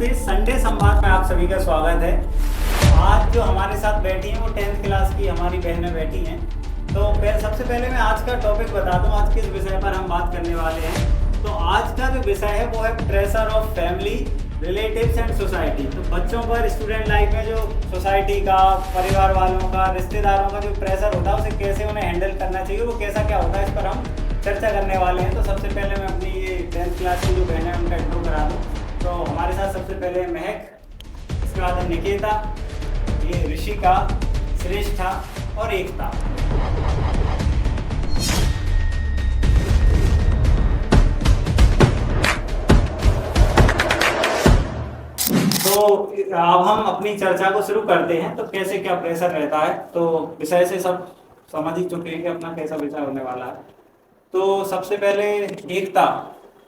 नमस्ते। संडे संवाद में आप सभी का स्वागत है। आज जो हमारे साथ बैठी हैं वो 10th क्लास की हमारी बहनें बैठी हैं। तो सबसे पहले मैं आज का टॉपिक बता दूं, आज किस विषय पर हम बात करने वाले हैं। तो आज का जो विषय है वो है pressure of family, relatives and society. तो बच्चों पर स्टूडेंट लाइफ में जो सोसाइटी का, परिवार वालों का, रिश्तेदारों का जो प्रेशर होता है उसे कैसे उन्हें हैंडल करना चाहिए, वो कैसा क्या होता है, इस पर हम चर्चा करने वाले हैं। तो सबसे पहले मैं अपनी ये 10th क्लास की जो बहनें हैं उनका इंट्रो करा दूँ। तो हमारे साथ सबसे पहले महक, इसके बाद है निकेता, ये ऋषिका, श्रेष्ठा और एकता। तो अब हम अपनी चर्चा को शुरू करते हैं। तो कैसे क्या प्रेशर रहता है, तो विषय से सब समझ ही चुके हैं कि अपना कैसा विषय होने वाला है। तो सबसे पहले एकता,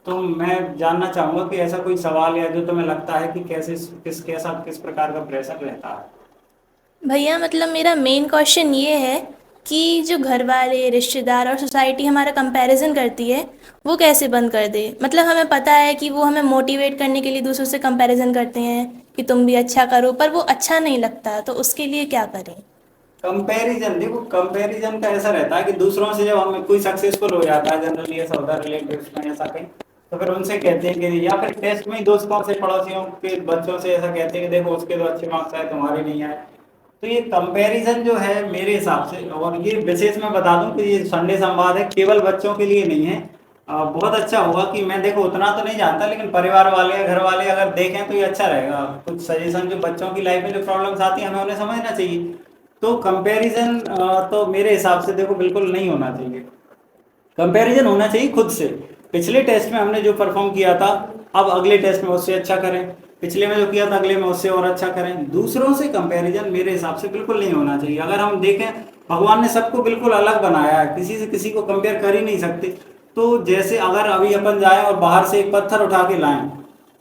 तो मैं जानना चाहूंगा कि ऐसा कोई सवाल है जो तुम्हें लगता है कि किस प्रकार का प्रेशर रहता है। भैया मतलब मेरा मेन क्वेश्चन ये है कि जो घर वाले, रिश्तेदार और सोसाइटी हमारा कंपैरिजन करती है वो कैसे बंद कर दे। मतलब हमें पता है कि वो हमें मोटिवेट करने के लिए दूसरों से कंपैरिजन करते हैं कि तुम भी अच्छा करो, पर वो अच्छा नहीं लगता, तो उसके लिए क्या करें। कंपैरिजन, देखो कंपैरिजन का ऐसा रहता है कि दूसरों से जब हम कोई सक्सेसफुल हो जाता है, जनरली ऐसा होता है रिलेटिव्स में ऐसा कहीं, तो फिर उनसे कहते हैं कि, या फिर टेस्ट में ही दोस्तों से, पड़ोसियों के बच्चों से ऐसा कहते हैं कि देखो उसके तो अच्छे मार्क्स आए, तुम्हारे नहीं आए। तो ये कंपैरिजन जो है मेरे हिसाब से, और ये विशेष मैं बता दूं कि ये संडे संवाद है, केवल बच्चों के लिए नहीं है। बहुत अच्छा होगा कि मैं, देखो उतना तो नहीं जानता, लेकिन परिवार वाले या घर वाले अगर देखें तो ये अच्छा रहेगा। कुछ सजेशन जो बच्चों की लाइफ में जो प्रॉब्लम्स आती हैं हमें उन्हें समझना चाहिए। तो कंपैरिजन तो मेरे हिसाब से देखो बिल्कुल नहीं होना चाहिए। कंपैरिजन होना चाहिए खुद से। पिछले टेस्ट में हमने जो परफॉर्म किया था, अब अगले टेस्ट में उससे अच्छा करें। पिछले में जो किया था अगले में उससे और अच्छा करें। दूसरों से कंपैरिजन मेरे हिसाब से बिल्कुल नहीं होना चाहिए। अगर हम देखें, भगवान ने सबको बिल्कुल अलग बनाया है, किसी से किसी को कंपेयर कर ही नहीं सकते। तो जैसे अगर अभी अपन जाएं और बाहर से एक पत्थर उठा के लाएं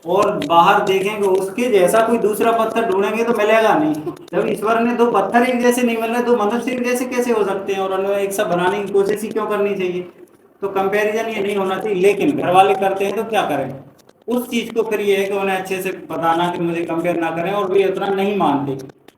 और बाहर देखेंगे उसके जैसा कोई दूसरा पत्थर ढूंढेंगे तो मिलेगा नहीं। जब ईश्वर ने दो पत्थर एक जैसे नहीं मिल रहे तो मनुष्य एक जैसे कैसे हो सकते हैं, और उन्हें एक साथ बनाने की कोशिश ही क्यों करनी चाहिए। तो कंपैरिजन ये नहीं होना चाहिए। लेकिन घर वाले करते हैं तो क्या करें, उस चीज को फिर ये है कि उन्हें अच्छे से बताना कि मुझे कंपेयर ना करें, और वे उतना नहीं मानते।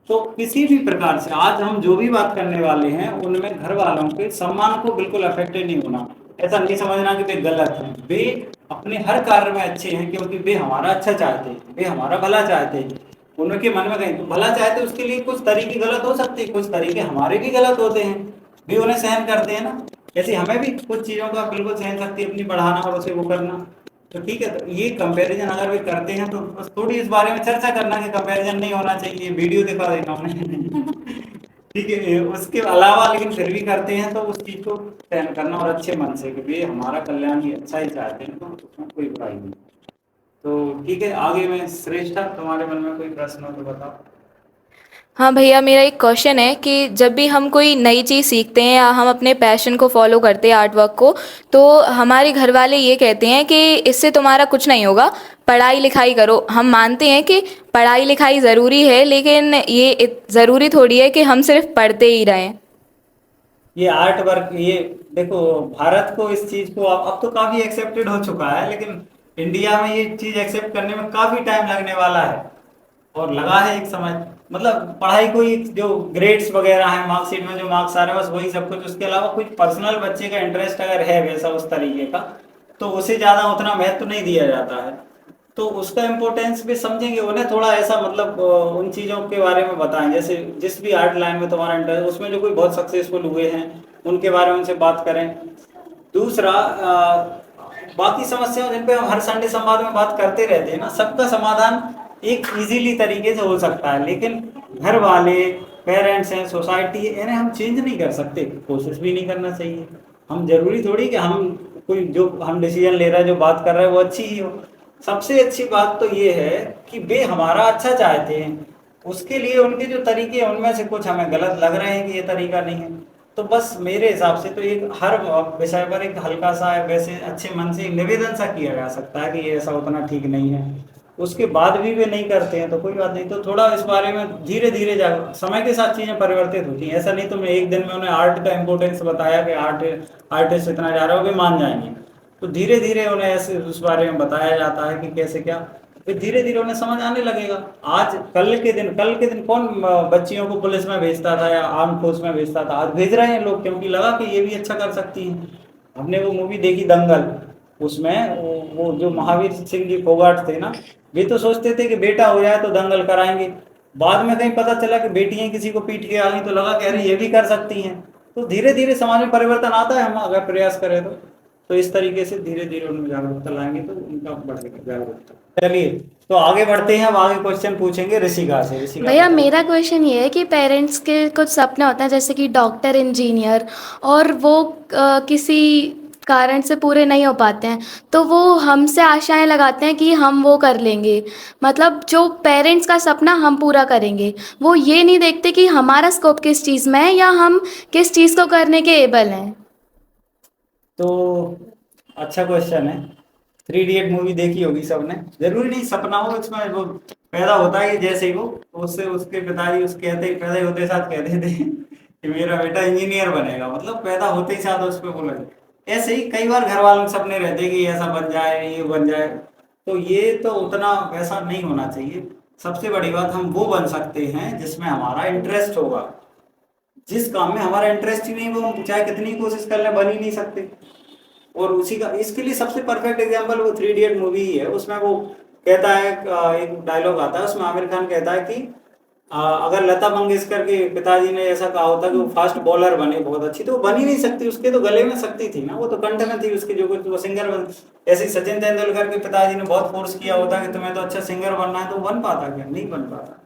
तो किसी भी प्रकार से आज हम जो भी बात करने वाले हैं उनमें घर वालों के सम्मान को बिल्कुल अफेक्टेड नहीं होना। ऐसा नहीं समझना कि वे गलत हैं, वे अपने हर कार्य में अच्छे हैं क्योंकि वे हमारा अच्छा चाहते हैं, वे हमारा भला चाहते हैं। उनके मन में कहीं तो भला चाहते, उसके लिए कुछ तरीके गलत हो सकते हैं, कुछ तरीके हमारे भी गलत होते हैं, वे उन्हें सहन करते हैं ना। जैसे हमें भी कुछ चीज़ों का बिल्कुल सहन शक्ति अपनी बढ़ाना और उसे वो करना। तो ठीक है, तो ये कंपैरिजन अगर वे करते हैं तो बस थोड़ी इस बारे में चर्चा करना कि कंपैरिजन नहीं होना चाहिए, वीडियो दिखा देना उन्हें। ठीक है, उसके अलावा लेकिन फिर भी करते हैं तो उस चीज़ को सहन करना और अच्छे मन से कि वे हमारा कल्याण ही अच्छा ही चाहते हैं, तो उसमें कोई बुराई नहीं। तो ठीक है, आगे में श्रेष्ठा, तुम्हारे मन में कोई प्रश्न हो तो बताओ। हाँ भैया, मेरा एक क्वेश्चन है कि जब भी हम कोई नई चीज़ सीखते हैं या हम अपने पैशन को फॉलो करते हैं, आर्ट वर्क को, तो हमारे घर वाले ये कहते हैं कि इससे तुम्हारा कुछ नहीं होगा, पढ़ाई लिखाई करो। हम मानते हैं कि पढ़ाई लिखाई ज़रूरी है, लेकिन ये ज़रूरी थोड़ी है कि हम सिर्फ पढ़ते ही रहें। ये आर्ट वर्क, ये देखो भारत को इस चीज को अब तो काफी एक्सेप्टेड हो चुका है, लेकिन इंडिया में ये चीज एक्सेप्ट करने में काफी टाइम लगने वाला है। और लगा है एक समय, मतलब पढ़ाई को ही, जो ग्रेड्स वगैरह हैं, मार्कशीट में जो मार्क्स आ रहे हैं बस वही सब कुछ। उसके अलावा कुछ पर्सनल बच्चे का इंटरेस्ट अगर है वैसा उस तरीके का, तो उसे ज्यादा उतना महत्व नहीं दिया जाता है। तो उसका इम्पोर्टेंस भी समझेंगे, उन्हें थोड़ा ऐसा मतलब उन चीज़ों के बारे में बताएं। जैसे जिस भी आर्ट लाइन में तुम्हारा इंटरेस्ट, उसमें जो कोई बहुत सक्सेसफुल हुए हैं उनके बारे में उनसे बात करें। दूसरा, बाकी समस्याओं जिन पे हम हर संडे संवाद में बात करते रहते हैं ना, सबका समाधान एक इजीली तरीके से हो सकता है, लेकिन घर वाले, पेरेंट्स हैं, सोसाइटी है, इन्हें हम चेंज नहीं कर सकते, कोशिश भी नहीं करना चाहिए। हम जरूरी थोड़ी कि हम कोई जो हम डिसीजन ले रहे हैं, जो बात कर रहे हैं वो अच्छी ही हो। सबसे अच्छी बात तो ये है कि वे हमारा अच्छा चाहते हैं, उसके लिए उनके जो तरीके हैं उनमें से कुछ हमें गलत लग रहे हैं कि ये तरीका नहीं है। तो बस मेरे हिसाब से तो एक हर विषय पर एक हल्का सा वैसे अच्छे मन से निवेदन सा किया जा सकता है कि ये ऐसा उतना ठीक नहीं है। उसके बाद भी वे नहीं करते हैं तो कोई बात नहीं, तो थोड़ा इस बारे में धीरे धीरे जा, समय के साथ चीज़ें परिवर्तित होती हैं। ऐसा नहीं तो मैं एक दिन में उन्हें आर्ट का इम्पोर्टेंस बताया कि आर्टिस्ट इतना जा रहा है, वे मान जाएंगे। तो धीरे धीरे उन्हें ऐसे उस बारे में बताया जाता है कि कैसे क्या। फिर धीरे धीरे उन्हें समझ आने लगेगा। आज कल के दिन कौन बच्चियों को पुलिस में भेजता था या आर्म फोर्स में भेजता था? आज भेज रहे हैं लोग, क्योंकि लगा कि ये भी अच्छा कर सकती हैं। हमने वो मूवी देखी दंगल, उसमें वो जो महावीर सिंह जी फोगाट थे ना, वे तो सोचते थे कि बेटा हो जाए तो दंगल कराएंगे। बाद में कहीं पता चला कि बेटियां किसी को पीट के आ गई, तो लगा कि अरे ये भी कर सकती हैं। तो धीरे धीरे समाज में परिवर्तन आता है, हम अगर प्रयास करें तो इस तरीके से धीरे धीरे उनमें जागरूकता लाएंगे तो उनका बढ़ेगा जागरूकता। चलिए, तो आगे बढ़ते हैं। अब आगे क्वेश्चन पूछेंगे ऋषिका से। ऋषिका भैया बताइए। मेरा क्वेश्चन ये है कि पेरेंट्स के कुछ सपने होते हैं जैसे कि डॉक्टर, इंजीनियर, और वो किसी कारण से पूरे नहीं हो पाते हैं, तो वो हमसे आशाएं लगाते हैं कि हम वो कर लेंगे, मतलब जो पेरेंट्स का सपना हम पूरा करेंगे। वो ये नहीं देखते कि हमारा स्कोप किस चीज़ में है या हम किस चीज़ को करने के एबल हैं। तो अच्छा क्वेश्चन है। 3 इडियट मूवी देखी होगी सबने। जरूरी नहीं सपना हो, इसमें वो पैदा होता है जैसे ही वो, उससे उसके पिताजी उसके कहते ही पैदा ही होते साथ कहते थे कि मेरा बेटा इंजीनियर बनेगा, मतलब पैदा होते ही साथ उस पर बोला। ऐसे ही कई बार घर वालों के सपने रहते कि ऐसा बन जाए, ये बन जाए। तो ये तो उतना वैसा नहीं होना चाहिए। सबसे बड़ी बात, हम वो बन सकते हैं जिसमें हमारा इंटरेस्ट होगा। जिस काम में हमारा इंटरेस्ट ही नहीं, वो हम चाहे कितनी कोशिश कर लें बन ही नहीं सकते। और उसी का, इसके लिए सबसे परफेक्ट एग्जांपल वो 3 इडियट मूवी ही है। उसमें वो कहता है, एक डायलॉग आता है उसमें, आमिर खान कहता है कि अगर लता मंगेशकर के पिताजी ने ऐसा कहा होता कि वो फास्ट बॉलर बने बहुत अच्छी, तो वो बन ही नहीं सकती। उसके तो गले में शक्ति थी ना, वो तो कंठ में थी उसके, जो कुछ वो सिंगर बन। ऐसे ही सचिन तेंदुलकर के पिताजी ने बहुत फोर्स किया होता कि तुम्हें तो अच्छा सिंगर बनना है, तो बन पाता क्या? नहीं बन पाता।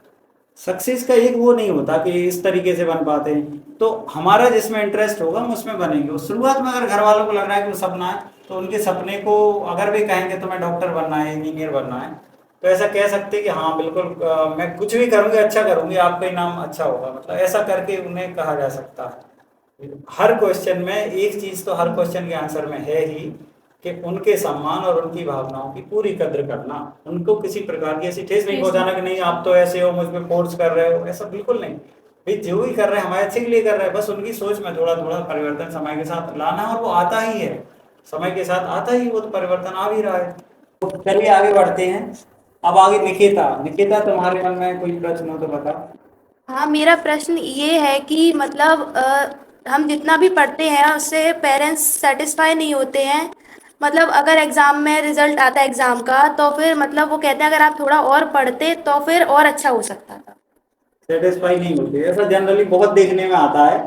सक्सेस का एक वो नहीं होता कि इस तरीके से बन पाते हैं। तो हमारा जिसमें इंटरेस्ट होगा हम उसमें बनेंगे। और शुरुआत में अगर घर वालों को लग रहा है कि वो सपना है, तो उनके सपने को अगर वे कहेंगे तुम्हें डॉक्टर बनना है, इंजीनियर बनना है, तो ऐसा कह सकते कि हाँ बिल्कुल, मैं कुछ भी करूँगी, अच्छा करूँगी, आपका ही नाम अच्छा होगा, मतलब ऐसा करके उन्हें कहा जा सकता है। हर क्वेश्चन में एक चीज़ तो हर क्वेश्चन के आंसर में है ही, कि उनके सम्मान और उनकी भावनाओं की पूरी कद्र करना। उनको किसी प्रकार की ऐसी ठेस नहीं पहुंचाना कि नहीं आप तो ऐसे हो, मुझ पे फोर्स कर रहे हो, ऐसा बिल्कुल नहीं। भाई जो भी कर रहे हैं हमारे अच्छे के लिए कर रहे हैं, बस उनकी सोच में थोड़ा थोड़ा परिवर्तन समय के साथ लाना है, और वो आता ही है, समय के साथ आता ही, वो तो परिवर्तन आ भी रहा है। तो चलिए आगे बढ़ते हैं। अब आगे निकिता। निकिता, तुम्हारे मन में कोई प्रश्न हो तो बताओ। हाँ, मेरा प्रश्न ये है कि मतलब हम जितना भी पढ़ते हैं उससे पेरेंट्स सेटिस्फाई नहीं होते हैं। मतलब अगर एग्ज़ाम में रिजल्ट आता है एग्ज़ाम का, तो फिर मतलब वो कहते हैं अगर आप थोड़ा और पढ़ते तो फिर और अच्छा हो सकता था। सेटिस्फाई नहीं होते, ऐसा जनरली बहुत देखने में आता है।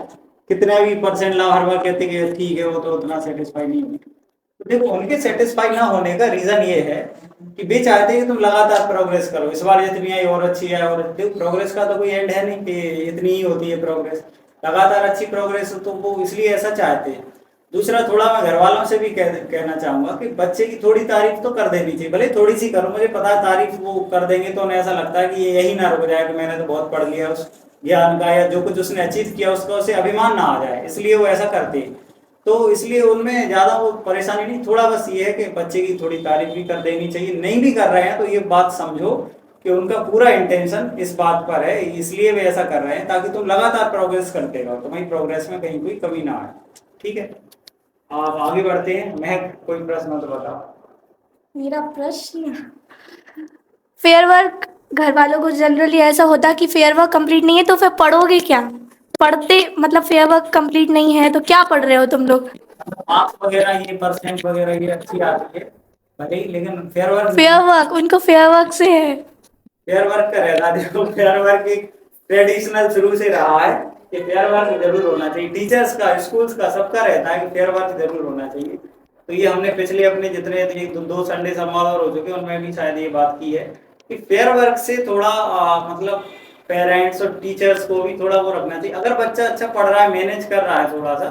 कितने भी परसेंट ला, हर बार कहते हैं कि ठीक है, वो तो उतना सेटिस्फाई नहीं होते। तो देखो, उनके सेटिस्फाई ना होने का रीजन ये है कि वे चाहते हैं कि तुम लगातार प्रोग्रेस करो, इस बार जितनी आई और अच्छी है। और देखो, प्रोग्रेस का तो कोई एंड है नहीं कि इतनी ही होती है प्रोग्रेस, लगातार अच्छी प्रोग्रेस। तो वो इसलिए ऐसा चाहते हैं। दूसरा, थोड़ा मैं घर वालों से भी कहना चाहूंगा कि बच्चे की थोड़ी तारीफ तो कर देनी चाहिए, भले थोड़ी सी करो। मुझे पता है तारीफ वो कर देंगे तो उन्हें ऐसा लगता है कि ये यही ना रुक जाए कि मैंने तो बहुत पढ़ लिया, उस ज्ञान का या जो कुछ उसने अचीव किया उसका उसे अभिमान ना आ जाए, इसलिए वो ऐसा करते हैं। तो इसलिए उनमें ज्यादा वो परेशानी नहीं, थोड़ा बस ये है कि बच्चे की थोड़ी तारीफ भी कर देनी चाहिए। नहीं भी कर रहे हैं तो ये बात समझो कि उनका पूरा इंटेंशन इस बात पर है, इसलिए वे ऐसा कर रहे हैं ताकि तुम लगातार प्रोग्रेस करते रहो, तुम्हारी प्रोग्रेस में कहीं कोई कमी ना आए। ठीक है, आप आगे बढ़ते हैं। महक, कोई प्रश्न हो तो बताओ। मेरा प्रश्न, फेयर वर्क, घर वालों को जनरली ऐसा होता है कि फेयर वर्क कंप्लीट नहीं है तो फिर पढ़ोगे क्या? पढ़ते मतलब फेयर वर्क कंप्लीट नहीं है तो क्या पढ़ रहे हो तुम लोग? मार्क्स वगैरह ये परसेंट वगैरह ये अच्छी आती है भले ही, लेकिन फेयर वर्क फेयर वर्क उनको फेयर वर्क से है। फेयर वर्क का रहना, देखो फेयर वर्क एक ट्रेडिशनल शुरू से रहा है कि फेयर वर्क जरूर होना चाहिए। टीचर्स का, स्कूल्स का, सबका रहता है कि फेयर वर्क जरूर होना चाहिए। तो ये हमने पिछले अपने जितने 2 संडे संवाद और हो चुके उनमें भी शायद ये बात की है कि फेयर वर्क से थोड़ा मतलब पेरेंट्स और टीचर्स को भी थोड़ा वो रखना चाहिए। अगर बच्चा अच्छा पढ़ रहा है, मैनेज कर रहा है थोड़ा सा,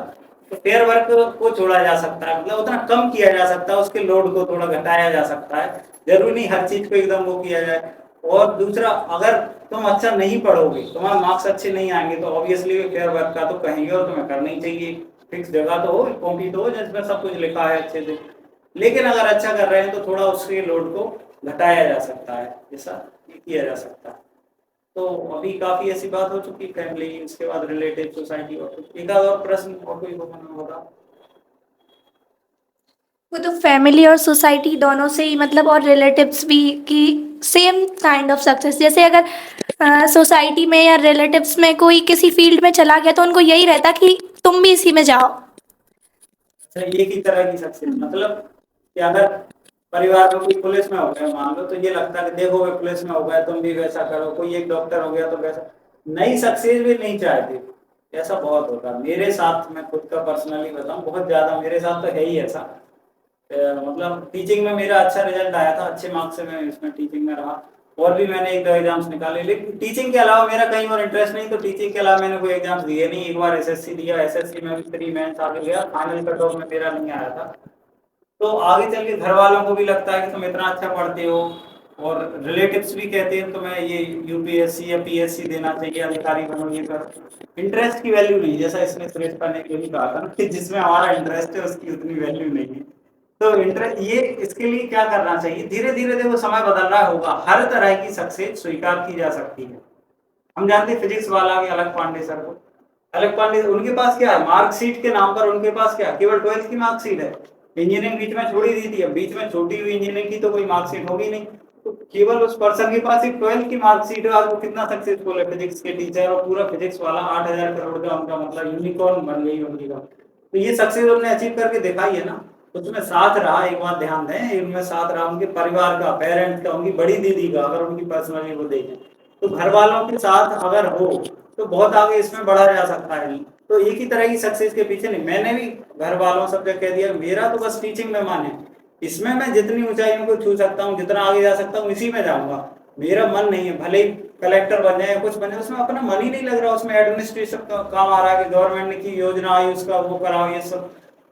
तो फेयर वर्क को छोड़ा जा सकता है, मतलब उतना कम किया जा सकता है, उसके लोड को थोड़ा घटाया जा सकता है। जरूरी नहीं हर चीज को एकदम वो किया जाए। और दूसरा, अगर तुम अच्छा नहीं पढ़ोगे, तुम्हारे मार्क्स अच्छे नहीं आएंगे, तो ऑब्वियसली फेयर वर्क का तो कहेंगे और तुम्हें करना ही चाहिए। फिक्स जगह तो हो, कॉपी तो हो जिसमें सब कुछ लिखा है अच्छे से। लेकिन अगर अच्छा कर रहे हैं तो थोड़ा उसके लोड को घटाया जा सकता है, ऐसा किया जा सकता है। तो अभी काफी ऐसी बात हो चुकी, फैमिली, इसके बाद रिलेटिव, सोसाइटी, और एक आध और प्रश्न और कोई होगा? वो तो फैमिली और सोसाइटी दोनों से ही मतलब, और रिलेटिव्स भी, कि सेम काइंड ऑफ सक्सेस। जैसे अगर सोसाइटी में या रिलेटिव्स में कोई किसी फील्ड में चला गया तो उनको यही रहता कि तुम भी इसी में जाओ। अच्छा, एक ही तरह की सक्सेस मतलब कि अगर परिवार में कोई पुलिस में हो गया मान लो, तो ये लगता है कि देखो वे पुलिस में हो गया, तुम भी वैसा करो। कोई एक डॉक्टर हो गया तो वैसा, नई सक्सेस भी नहीं चाहते। ऐसा बहुत होता है मेरे साथ, मैं खुद का पर्सनली बताऊं, बहुत ज्यादा मेरे साथ तो है ही ऐसा। मतलब टीचिंग में मेरा अच्छा रिजल्ट आया था, अच्छे मार्क्स से मैं इसमें टीचिंग में रहा, और भी मैंने एक दो एग्जाम्स निकाले, लेकिन टीचिंग के अलावा मेरा कहीं और इंटरेस्ट नहीं, तो टीचिंग के अलावा मैंने कोई एग्जाम्स दिए नहीं। एक बार एसएससी दिया, एसएससी में भी 3 मेंस आगे गया, फाइनल कट ऑफ में मेरा नहीं आया था। तो आगे चल के घर वालों को भी लगता है कि तुम इतना अच्छा पढ़ते हो, और रिलेटिव्स भी कहते हैं तुम्हें ये यूपीएससी या पीएससी देना चाहिए, अधिकारी बनो, ये करो। इंटरेस्ट की वैल्यू नहीं, जैसा इसने सुरेश पा ने भी कहा था ना, कि जिसमें हमारा इंटरेस्ट है उसकी उतनी वैल्यू नहीं है। तो इंटरेस्ट ये, इसके लिए क्या करना चाहिए, धीरे धीरे देखो समय बदल रहा होगा, हर तरह की सक्सेस स्वीकार की जा सकती है। हम जानते हैं फिजिक्स वाला के अलग पांडे सर को, अलग पांडे, उनके पास क्या है, मार्कशीट के नाम पर उनके पास क्या, केवल 12th की मार्कशीट है। इंजीनियरिंग बीच में छोड़ी दी थी, अब बीच में छोटी हुई इंजीनियरिंग की तो कोई मार्कशीट होगी नहीं, तो केवल उस पर्सन के पास एक 12th की मार्कशीट है, आज वो कितना सक्सेसफुल है, फिजिक्स के टीचर, और पूरा फिजिक्स वाला 8,000 करोड़ का उनका मतलब यूनिकॉर्न बन गई उनकी का। तो ये सक्सेस उन्होंने अचीव करके दिखाई है ना। उसमें साथ रहा, एक बात ध्यान दें, इनमें साथ रहा उनके परिवार का, पेरेंट्स का, उनकी बड़ी दीदी का, अगर उनकी पर्सनली वो देखें तो घर वालों के साथ अगर हो तो बहुत आगे इसमें बढ़ा जा सकता है। तो एक ही तरह की सक्सेस के पीछे नहीं, मैंने भी घर वालों सबसे कह दिया मेरा तो बस टीचिंग में मन है, इसमें मैं जितनी ऊंचाइयों को छू सकता हूँ, जितना आगे जा सकता हूँ इसी में जाऊंगा। मेरा मन नहीं है भले ही कलेक्टर बन जाए, कुछ बन जाए, उसमें अपना मन ही नहीं लग रहा, उसमें एडमिनिस्ट्रेशन का काम आ रहा है कि गवर्नमेंट ने की योजना आई उसका वो कराओ ये सब,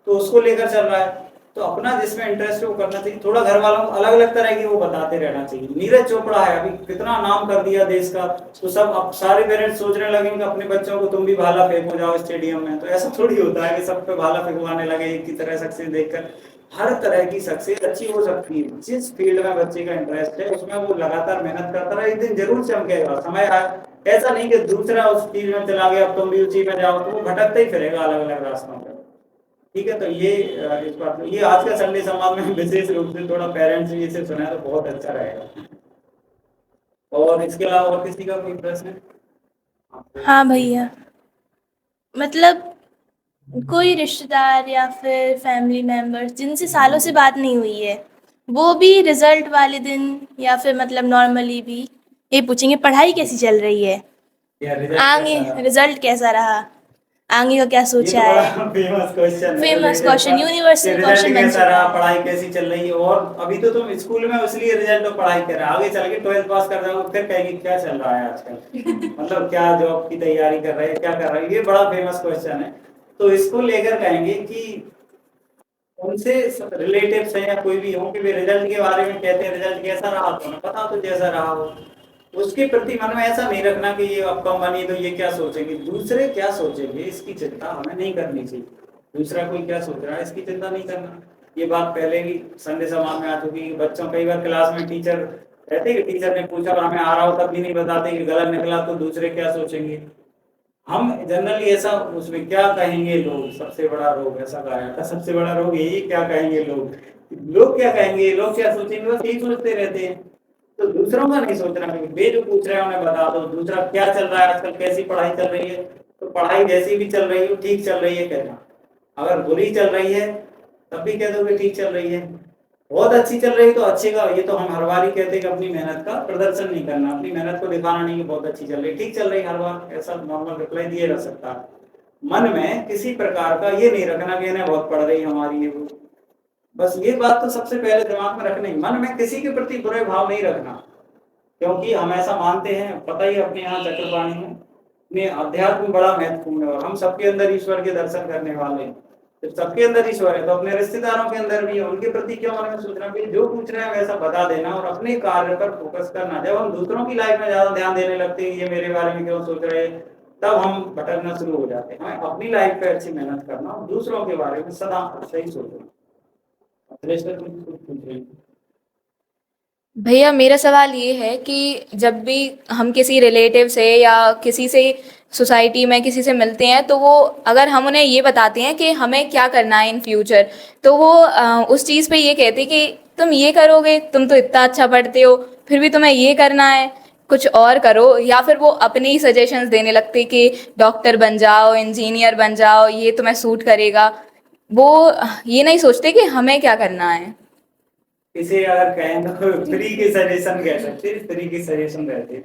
तो उसको लेकर चल रहा है। तो अपना जिसमें इंटरेस्ट है वो करना चाहिए। थोड़ा घर वालों को अलग अलग तरह की वो बताते रहना चाहिए। नीरज चोपड़ा है, अभी कितना नाम कर दिया देश का, तो सब अब सारे पेरेंट्स सोचने लगे कि अपने बच्चों को तुम भी भाला फेंको जाओ स्टेडियम में। तो ऐसा थोड़ी होता है कि सब पे भाला फेंकवाने लगे एक की तरह सक्सेस देखकर। हर तरह की सक्सेस अच्छी हो सकती है, जिस फील्ड में बच्चे का इंटरेस्ट है उसमें वो लगातार मेहनत करता रहा, एक दिन जरूर चमकेगा, समय आए। ऐसा नहीं कि दूसरा उस फील्ड में चला गया अब तुम भी उसी में जाओ, तो वो भटकता ही फिरेगा अलग अलग रास्तों पर। ठीक है, तो ये इस बात में, ये आज का संडे समाज में विशेष रूप से थोड़ा पेरेंट्स भी इसे सुना तो बहुत अच्छा रहेगा। और इसके अलावा और किसी का कोई प्रश्न है? हाँ भैया, मतलब कोई रिश्तेदार या फिर फैमिली मेम्बर्स जिनसे सालों से बात नहीं हुई है, वो भी रिजल्ट वाले दिन या फिर मतलब नॉर्मली भी ये पूछेंगे पढ़ाई कैसी चल रही है, या रिजल्ट आगे कैसा रहा? रिजल्ट कैसा रहा, आगे का क्या ये सोचा तो है। बड़ा फेमस क्वेश्चन है, famous question, universal result question बन कैसा चुका रहा, है। पढ़ाई कैसी चल रही है। और अभी तो तुम स्कूल में इसलिए रिजल्ट और पढ़ाई कर रहे हो, आगे चल के 12th पास कर रहे हो फिर कहेंगे क्या चल रहा है आजकल, मतलब क्या जॉब की तैयारी कर रहे हैं, क्या कर रहे हैं। ये बड़ा फेमस क्वेश्चन है, तो इसको लेकर कहेंगे कि उनसे रिलेटिव्स हैं या कोई भी हो कि वे रिजल्ट के बारे में कहते हैं रिजल्ट कैसा रहा, तो उन्हें पता तो जैसा रहा हो, उसके प्रति मन में ऐसा नहीं रखना कि ये अब कम बनी तो ये क्या सोचेंगे, दूसरे क्या सोचेंगे इसकी चिंता हमें नहीं करनी चाहिए। दूसरा कोई क्या सोच रहा है इसकी चिंता नहीं करना। ये बात पहले भी संडे समाज में आ चुकी है। बच्चों कई बार क्लास में टीचर रहते कि टीचर ने पूछा और हमें आ रहा हो तब भी नहीं बताते कि गलत निकला तो दूसरे क्या सोचेंगे। हम जनरली ऐसा उसमें क्या कहेंगे लोग, सबसे बड़ा रोग ऐसा कहा था, सबसे बड़ा रोग यही क्या कहेंगे लोग, लोग क्या कहेंगे, लोग क्या सोचेंगे, बस यही सोचते रहते हैं। तो दूसरों का नहीं सोचना, वे जो पूछ रहे हैं उन्हें बता दो दूसरा क्या चल रहा है आजकल, कैसी पढ़ाई चल रही है। तो पढ़ाई जैसी भी चल रही हो ठीक चल रही है कहना, अगर बुरी चल रही है तब भी कह दो कि ठीक चल रही है। बहुत अच्छी चल रही है तो अच्छी का, ये तो हम हर बार ही कहते हैं कि अपनी मेहनत का प्रदर्शन नहीं करना, अपनी मेहनत को दिखाना नहीं कि बहुत अच्छी चल रही है, ठीक चल रही है हर बार, ऐसा नॉर्मल रिप्लाई दिया जा सकता है। मन में किसी प्रकार का ये नहीं रखना कि इन्हें बहुत पढ़ रही हमारी ये वो, बस ये बात तो सबसे पहले दिमाग में रखनी। मन में किसी के प्रति बुरे भाव नहीं रखना, क्योंकि हम ऐसा मानते हैं, पता ही अपने यहाँ चक्रपाणी में अध्यात्म बड़ा महत्वपूर्ण है और हम सबके अंदर ईश्वर के दर्शन करने वाले हैं। जब सबके अंदर ईश्वर है तो अपने रिश्तेदारों के अंदर भी है, उनके प्रति क्यों मन में सोचना, कि जो पूछ रहे हैं वैसा बता देना और अपने कार्य पर फोकस करना। जब हम दूसरों की लाइफ में ज्यादा ध्यान देने लगते हैं ये मेरे बारे में क्यों सोच रहे हैं, तब हम भटकना शुरू हो जाते हैं। हमें अपनी लाइफ पे अच्छी मेहनत करना और दूसरों के बारे में सदा सही सोचना। भैया मेरा सवाल ये है कि जब भी हम किसी रिलेटिव से या किसी से सोसाइटी में किसी से मिलते हैं तो वो अगर हम उन्हें ये बताते हैं कि हमें क्या करना है इन फ्यूचर, तो वो उस चीज़ पे ये कहते हैं कि तुम ये करोगे, तुम तो इतना अच्छा पढ़ते हो, फिर भी तुम्हें ये करना है, कुछ और करो। या फिर वो अपने ही सजेशंस देने लगते कि डॉक्टर बन जाओ, इंजीनियर बन जाओ, ये तुम्हें सूट करेगा। वो ये नहीं सोचते कि हमें क्या करना है। इसे अगर कहें तो फ्री की सजेशन कह सकते हैं, फ्री की सजेशन रहती है,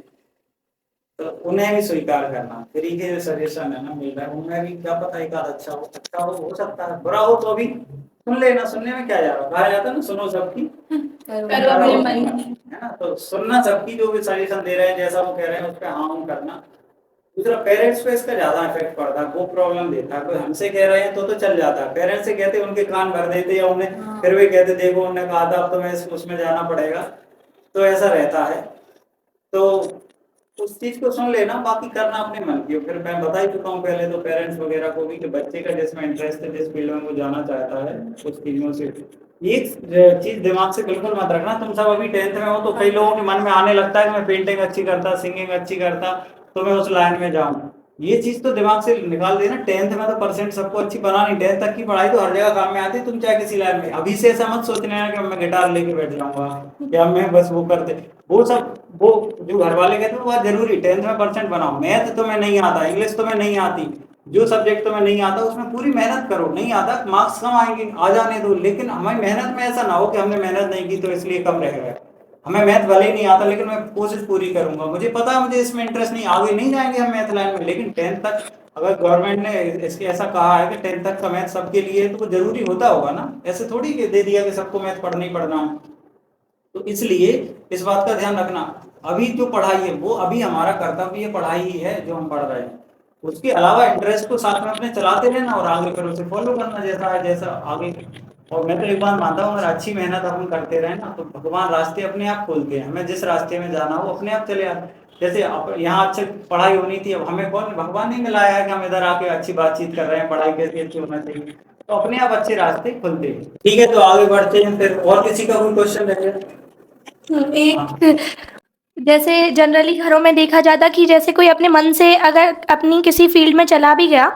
तो उन्हें भी स्वीकार करना। फ्री के जो सजेशन है ना मिल रहा है, उनमें भी क्या पता एक आध अच्छा हो सकता है, बुरा हो तो भी सुन लेना, सुनने में क्या जा रहा है, कहा जाता है ना सुनो सबकी करो अपने मन की। है ना। तो सुनना सबकी, जो भी सजेशन दे रहे हैं जैसा वो कह रहे हैं उस पर हाँ हूँ करना। दूसरा पेरेंट्स पे इसका ज्यादा इफेक्ट पड़ता है, वो प्रॉब्लम देता है। कोई हमसे कह रहे हैं तो चल जाता है, पेरेंट्स से कहते उनके कान भर देते या उन्हें फिर भी कहते देखो उन्होंने कहा था अब तो मैं उसमें जाना पड़ेगा, तो ऐसा रहता है। तो उस चीज को सुन लेना, बाकी करना अपने मन की। फिर मैं बता ही चुका हूँ पहले तो पेरेंट्स वगैरह को भी कि बच्चे का जिसमें इंटरेस्ट है, जिस फील्ड में वो जाना चाहता है, उस चीजों से एक चीज दिमाग से बिल्कुल मत रखना तुम सब अभी 10th में हो तो कई लोगों के मन में आने लगता है कि मैं पेंटिंग अच्छी करता, सिंगिंग अच्छी करता, तो मैं उस लाइन में जाऊं। ये चीज तो दिमाग से निकाल देना। 10th में तो परसेंट सबको अच्छी बना नहीं, 10th तक की पढ़ाई तो हर जगह काम में आती है, तुम चाहे किसी लाइन में। अभी से ऐसा मत सोचने है कि मैं गिटार लेके बैठ जाऊंगा या मैं बस वो करते, वो सब वो जो घर वाले कहते हैं वो बात जरूरी। 10th में परसेंट बनाओ, मैथ तुम्हें नहीं आता, इंग्लिश तुम्हें नहीं आती, जो सब्जेक्ट तुम्हें नहीं आता उसमें पूरी मेहनत करो। नहीं आता मार्क्स कम आएंगे, आ जाने दो, लेकिन हमारी मेहनत में ऐसा ना हो कि हमने मेहनत नहीं की तो इसलिए कम रह गए। हमें मैथ भले ही नहीं आता लेकिन मैं कोशिश पूरी करूंगा, मुझे पता है मुझे इसमें इंटरेस्ट नहीं, आगे नहीं जाएंगे हम मैथ लाइन में, लेकिन 10th तक अगर गवर्नमेंट ने इसके ऐसा कहा है कि 10th तक का मैथ सबके लिए, तो वो जरूरी होता होगा ना। ऐसे थोड़ी कि दे दिया कि सबको मैथ पढ़ना ही पढ़ना है। तो इसलिए इस बात का ध्यान रखना, अभी जो पढ़ाई है वो अभी हमारा कर्तव्य पढ़ाई ही है जो हम पढ़ रहे हैं, उसके अलावा इंटरेस्ट को साथ में अपने चलाते रहना और आगे फिर उसे फॉलो करना जैसा है जैसा आगे। और मैं तो एक बात मानता हूँ, अगर अच्छी मेहनत अपन करते रहे ना तो भगवान रास्ते अपने आप खोलते हैं, हमें जिस रास्ते में जाना हो अपने आप चले आते। जैसे यहाँ अच्छी पढ़ाई होनी थी, अब हमें कौन भगवान नहीं मिलाया है कि हम इधर आके अच्छी बातचीत कर रहे हैं, पढ़ाई कैसी अच्छी होना चाहिए, तो अपने आप अच्छे रास्ते खुलते हैं। ठीक है, तो आगे बढ़ते हैं फिर। और किसी का कोई क्वेश्चन रहेगा? एक जैसे जनरली घरों में देखा जाता कि जैसे कोई अपने मन से अगर अपनी किसी फील्ड में चला भी गया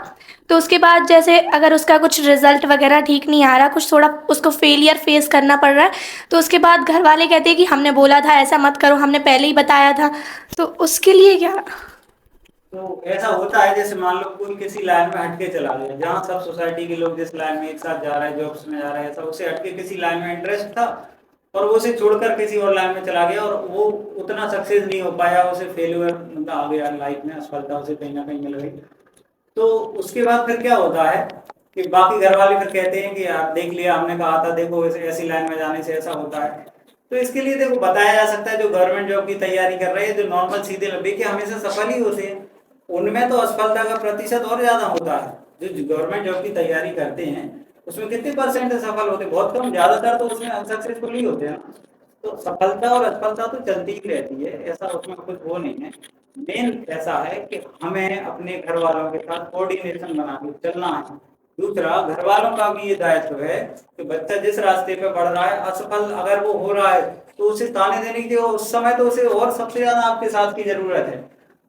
तो उसके बाद जैसे अगर उसका कुछ रिजल्ट वगैरह ठीक नहीं आ रहा, कुछ थोड़ा उसको फेलियर फेस करना पड़ रहा है, तो उसके बाद घर वाले कहते हैं कि हमने बोला था ऐसा मत करो, हमने पहले ही बताया था, तो उसके लिए क्या? तो ऐसा होता है जैसे मान लो कोई किसी लाइन में हटके चला गया, जहाँ सब सोसाइटी के लोग जिस लाइन में एक साथ जा रहे हैं, जॉब्स में जा रहे हैं, ऐसा उसे हटके किसी लाइन में इंटरेस्ट था और वो उसे छोड़कर किसी और लाइन में चला गया और वो उतना सक्सेस नहीं हो पाया, उसे फेल्यूर मतलब आ गया लाइफ में, असफलता उसे कहीं ना कहीं मिल गई। तो उसके बाद फिर क्या होता है कि बाकी घर वाले फिर कहते हैं कि यार देख लिया, हमने कहा था, देखो ऐसी लाइन में जाने से ऐसा होता है। तो इसके लिए देखो बताया जा सकता है, जो गवर्नमेंट जॉब की तैयारी कर रहे हैं, जो नॉर्मल सीधे लंबे के हमेशा सफल ही होते हैं, उनमें तो असफलता का प्रतिशत और ज्यादा होता है। जो गवर्नमेंट जॉब की तैयारी करते हैं उसमें कितने परसेंट सफल होते हैं? बहुत कम, ज्यादातर तो उसमें अनसक्सेसफुल ही होते हैं। तो सफलता और असफलता तो चलती ही रहती है, ऐसा उसमें कुछ वो नहीं है। मेन ऐसा है कि हमें अपने घर वालों के साथ कोऑर्डिनेशन बना के चलना है। दूसरा, घर वालों का भी ये दायित्व है कि बच्चा जिस रास्ते पे बढ़ रहा है, असफल अगर वो हो रहा है तो उसे ताने देने की, उस समय तो उसे और सबसे ज्यादा आपके साथ की जरूरत है।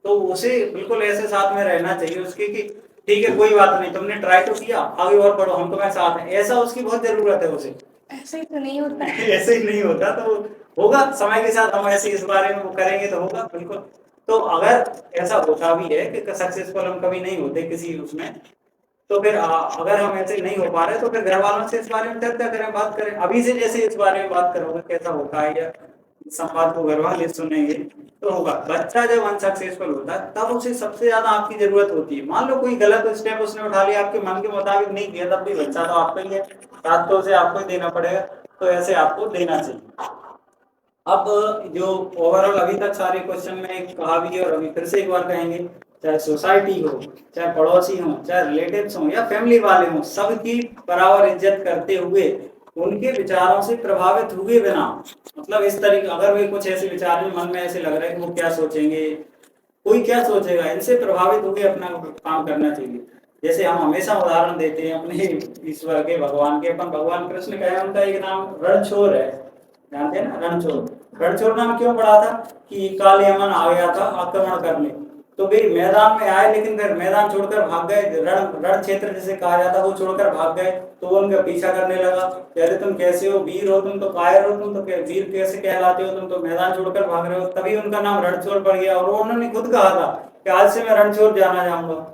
तो उसे बिल्कुल ऐसे साथ में रहना चाहिए उसके कि ठीक है कोई बात नहीं, तुमने ट्राई तो किया, आगे और बढ़ो, हम तुम्हारे साथ हैं, ऐसा उसकी बहुत जरूरत है उसे। ऐसे ही तो नहीं होता है। ऐसे ही नहीं होता, तो होगा समय के साथ, हम ऐसे इस बारे में वो करेंगे तो होगा बिल्कुल। तो अगर ऐसा होता भी है कि सक्सेसफुल हम कभी नहीं होते किसी उसमें, तो फिर अगर हम ऐसे नहीं हो पा रहे तो फिर घर वालों से इस बारे में चर्चा करें, बात करें। अभी से जैसे इस बारे में बात करोगे कैसा होता है या संवाद को घर वाले सुनेंगे तो होगा। बच्चा जब अनसक्सेसफुल होता है तब उसे सबसे ज्यादा आपकी जरूरत होती है। मान लो कोई गलत स्टेप उसने उठा लिया, आपके मन के मुताबिक नहीं किया, तब भी बच्चा तो आपका ही है, साथ तो उसे आपको ही देना पड़ेगा, तो ऐसे आपको देना चाहिए। अब जो ओवरऑल अभी तक सारे क्वेश्चन में कहा भी है और अभी फिर से एक बार कहेंगे, चाहे सोसाइटी हो, चाहे पड़ोसी हो, चाहे रिलेटिव्स हो या फैमिली वाले हो, सबकी बराबर इज्जत करते हुए उनके विचारों से प्रभावित हुए बिना, मतलब इस तरीके अगर वे कुछ ऐसे विचार में मन में ऐसे लग रहे हैं कि वो क्या सोचेंगे, कोई क्या सोचेगा, इनसे प्रभावित हुए अपना काम करना चाहिए। जैसे हम हमेशा उदाहरण देते हैं अपने ईश्वर के, भगवान के, अपन भगवान कृष्ण का है, उनका एक नाम रणछोड़ है, जानते हैं ना रणछोड़। रणछोड़ नाम क्यों पड़ा था कि काले यमन आ गया था आक्रमण करने, तो भाई मैदान में आए लेकिन फिर मैदान छोड़कर भाग गए, रण क्षेत्र जिसे कहा जाता है वो छोड़कर भाग गए, तो वो उनका पीछा करने लगा, कहते तुम कैसे हो, वीर हो तुम तो कायर हो, तुम तो वीर कैसे कहलाते हो, तुम तो मैदान छोड़कर भाग रहे हो। तभी उनका नाम रणछोड़ पड़ गया और उन्होंने खुद कहा था कि आज से मैं रणछोड़ जाना चाहूंगा।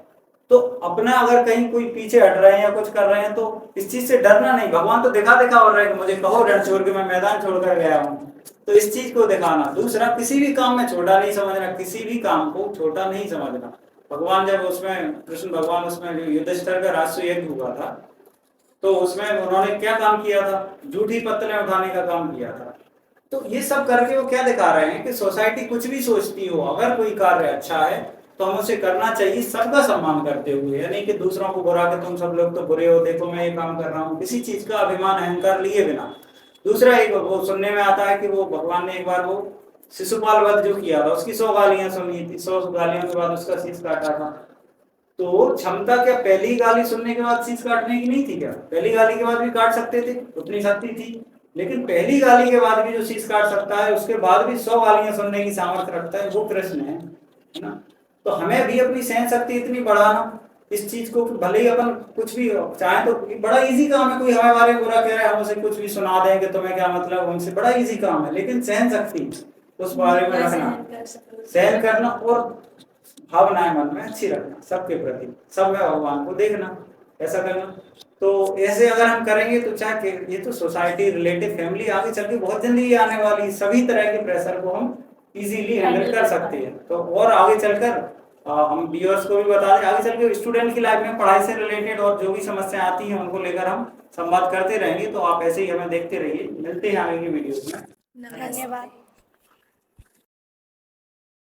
तो अपना अगर कहीं कोई पीछे हट रहे हैं या कुछ कर रहे हैं तो इस चीज से डरना नहीं। भगवान तो दिखा हो रहा है कि मुझे कहो रणछोड़ के मैं मैदान छोड़कर गया हूँ, तो इस चीज को दिखाना। दूसरा, किसी भी काम में छोटा नहीं समझना, किसी भी काम को छोटा नहीं समझना। भगवान जब उसमें कृष्ण भगवान उसमें जो युधिष्ठिर का राष्ट्रीय यज्ञ हुआ था तो उसमें उन्होंने क्या काम किया था, जूठी पत्तलें उठाने का काम किया था। तो ये सब करके वो क्या दिखा रहे हैं कि सोसाइटी कुछ भी सोचती हो, अगर कोई कार्य अच्छा है तो हम उसे करना चाहिए सबका सम्मान करते हुए, यानी कि दूसरों को बुरा के तुम सब लोग तो बुरे हो, देखो मैं ये काम कर रहा हूँ, किसी चीज का अभिमान अहंकार लिए बिना। दूसरा, एक वो सुनने में आता है कि वो भगवान ने एक बार वो शिशुपाल वध जो किया था उसकी 100 गालियां सुनी थी, 100 गालियों के बाद उसका शीश काटा था। तो क्षमता क्या पहली गाली सुनने के बाद शीश काटने की नहीं थी क्या? पहली गाली के बाद भी काट सकते थे, उतनी शक्ति थी। लेकिन पहली गाली के बाद भी जो शीश काट सकता है उसके बाद भी 100 गालियां सुनने की सामर्थ्य रखता है, वो कृष्ण है ना। तो हमें भी अपनी सहन शक्ति इतनी बढ़ाना, इस चीज को भले ही अपन कुछ भी चाहे तो बड़ा इजी काम है, कोई हमारे बारे में बुरा कह रहा है हम उसे कुछ भी सुना देंगे तुम्हें क्या मतलब, हमसे बड़ा इजी काम है। लेकिन सहन शक्ति उस बारे में रखना, सहन करना और भावनाएं मन में अच्छी रखना, सबके प्रति, सब में भगवान को देखना, ऐसा करना। तो ऐसे अगर हम करेंगे तो चाहे ये तो सोसाइटी रिलेटिव फैमिली आगे चल के बहुत जिंदगी आने वाली, सभी तरह के प्रेशर को हम इजीली हैंडल कर सकते हैं। तो और आगे चलकर हम व्यूअर्स को भी बता दें, आगे चल के स्टूडेंट की लाइफ में पढ़ाई से रिलेटेड और जो भी समस्याएं आती हैं उनको लेकर हम संवाद करते रहेंगे। तो आप ऐसे ही हमें देखते रहिए, मिलते हैं आगे की वीडियोस में। धन्यवाद।